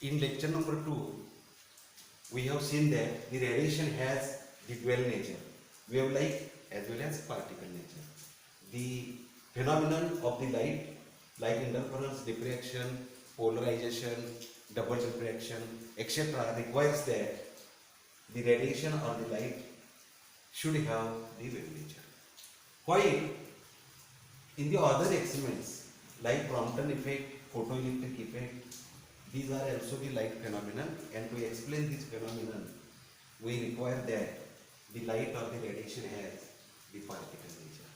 In lecture number 2, we have seen that the radiation has the dual nature, wave-like as well as particle nature. The phenomenon of the light, like interference, diffraction, polarization, double refraction, etc., requires that the radiation or the light should have the wave nature. While in the other experiments, like Crompton effect, photoelectric effect, these are also the light phenomenon, and to explain this phenomenon, we require that the light or the radiation has the particle nature.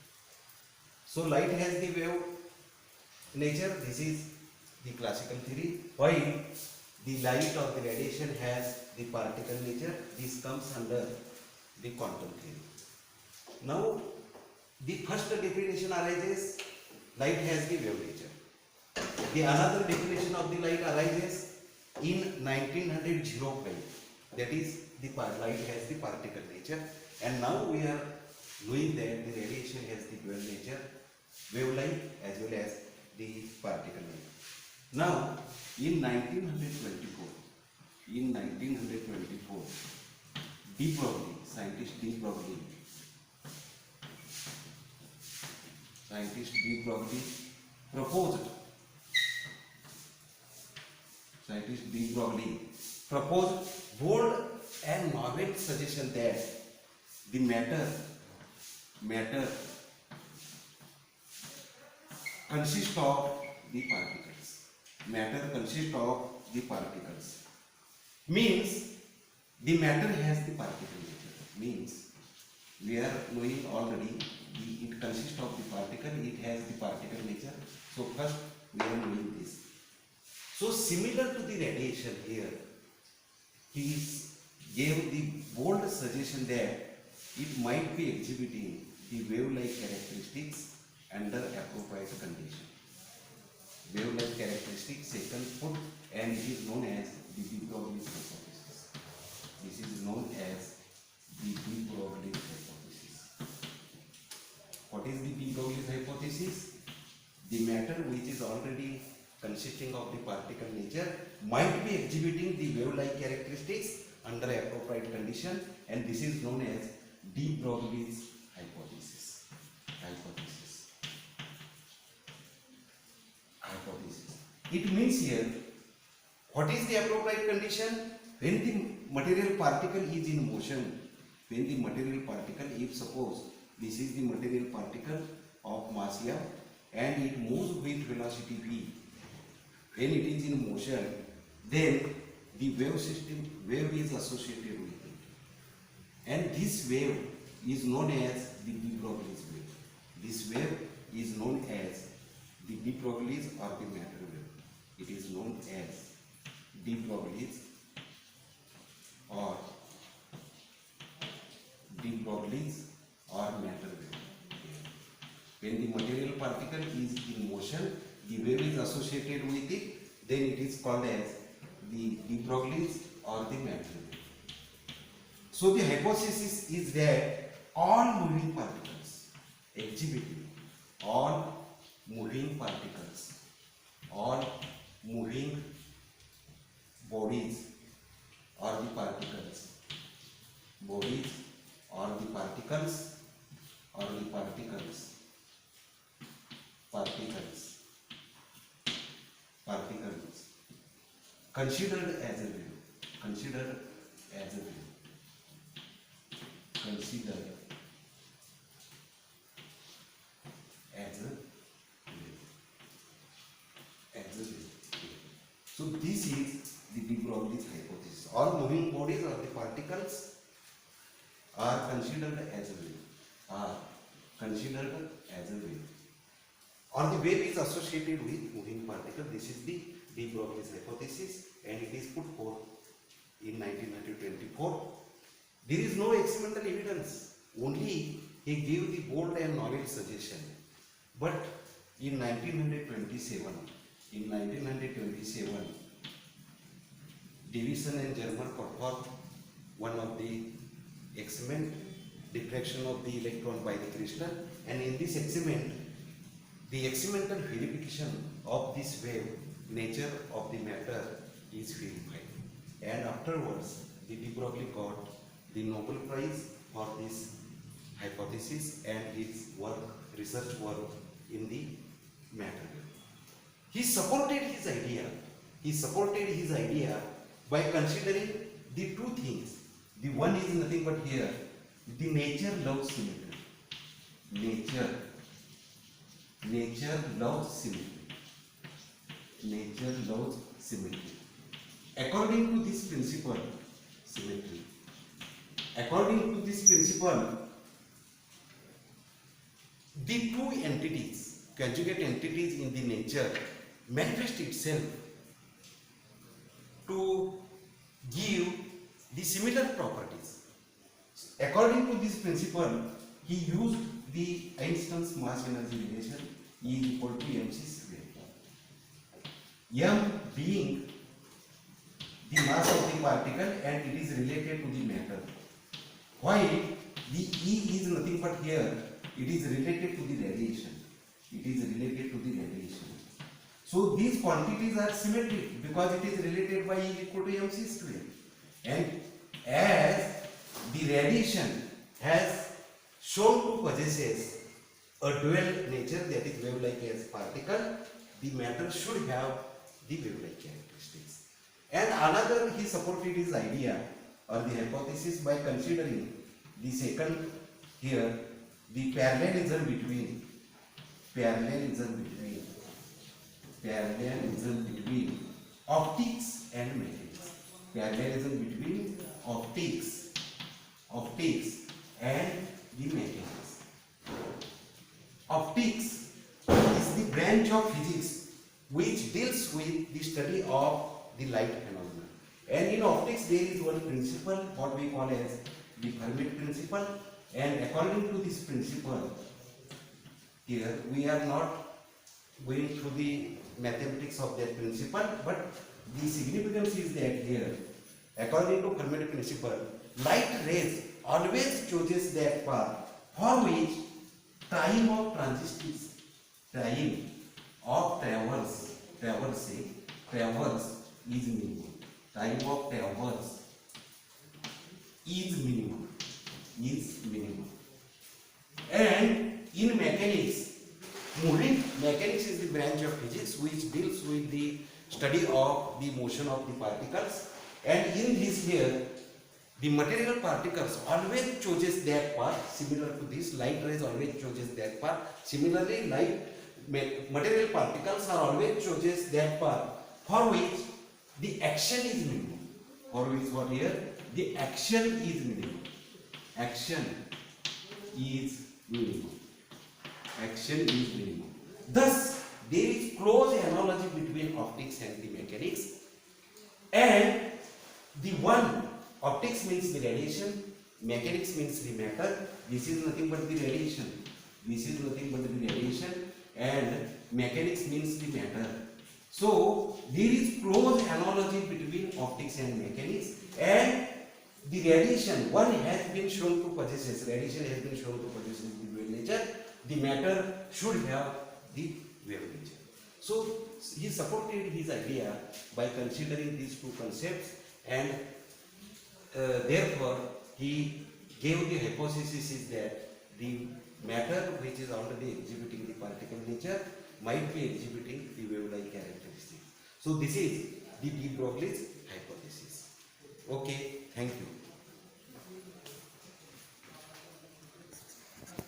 So light has the wave nature, this is the classical theory, while the light or the radiation has the particle nature, this comes under the quantum theory. Now, the first definition arises, light has the wave nature. The another definition of the light arises in 1905, that is the light has the particle nature, and now we are knowing that the radiation has the dual nature, wave light as well as the particle light. Now in 1924, de Broglie, scientist de Broglie proposed bold and novel suggestion that the matter consists of the particles. Matter consists of the particles. Means the matter has the particle nature. Means we are knowing already it consists of the particle, it has the particle nature. So first we are knowing this. So similar to the radiation here, he gave the bold suggestion that it might be exhibiting the wave-like characteristics under appropriate condition. Wave-like characteristics second put, and it is known as the de Broglie's hypothesis. This is known as the de Broglie's hypothesis. What is the de Broglie's hypothesis? The matter which is already consisting of the particle nature might be exhibiting the wave-like characteristics under appropriate condition, and this is known as de Broglie's hypothesis. It means here, what is the appropriate condition? When the material particle is in motion, if suppose this is the material particle of mass m and it moves with velocity v, when it is in motion, then the wave is associated with it, and this wave is known as the de Broglie's wave. This wave is known as the de Broglie's or the matter wave. It is known as de Broglie's or matter wave. When the material particle is in motion, the wave is associated with it, then it is called as the de Broglie's or the matter wave. So the hypothesis is that all moving particles exhibiting, all moving bodies or the particles considered as a wave, So this is the de Broglie's hypothesis. All moving bodies or the particles are considered as a wave. Or the wave is associated with moving particle. This is the de Broglie's hypothesis, and it is put forth in 1924. There is no experimental evidence, only he gave the bold and novel suggestion. But in 1927, Davison and Germer performed one of the experiment, diffraction of the electron by the crystal, and in this experiment, the experimental verification of this wave nature of the matter is verified. And afterwards, the de Broglie got the Nobel Prize for this hypothesis and his work, research work in the matter. He supported his idea. He supported his idea by considering the two things. The one is nothing but here, the nature loves symmetry. Nature loves symmetry. Nature loves symmetry. According to this principle, symmetry. According to this principle, the two entities, conjugate entities in the nature, manifest itself to give the similar properties. According to this principle, he used the Einstein's mass energy relation E is equal to mc square. M being the mass of the particle and it is related to the matter. While the E is nothing but here, it is related to the radiation. It is related to the radiation. So these quantities are symmetric because it is related by E equal to mc square. And as the radiation has shown to possesses a dual nature, that is wave-like as particle, the matter should have the wave-like characteristics. And another, he supported his idea or the hypothesis by considering the second here, the parallelism between optics and mechanics. Parallelism between optics and the mechanics. Optics is the branch of physics which deals with the study of the light phenomena. And in optics there is one principle, what we call as the Fermat principle, and according to this principle, here we are not going through the mathematics of that principle, but the significance is that here, according to Fermat principle, light rays always chooses that path for which time of transit, time of traverse is minimum. Time of traverse is minimum. And in mechanics, moving mechanics is the branch of physics which deals with the study of the motion of the particles. And in this here, the material particles always chooses that path. Similar to this, light rays always chooses that path. Similarly, material particles are always chooses that path for which the action is minimum. For which what here? The action is minimum. Action is minimum. Thus, there is close analogy between optics and the mechanics. And the one, optics means the radiation, mechanics means the matter. This is nothing but the radiation. And mechanics means the matter. So there is close analogy between optics and mechanics. And the radiation, one has been shown to possess, the wave nature. The matter should have the wave nature. So he supported his idea by considering these two concepts, and therefore he gave the hypothesis is that the matter which is already exhibiting the particle nature might be exhibiting the wave-like characteristics. So this is the de Broglie's hypothesis. Okay.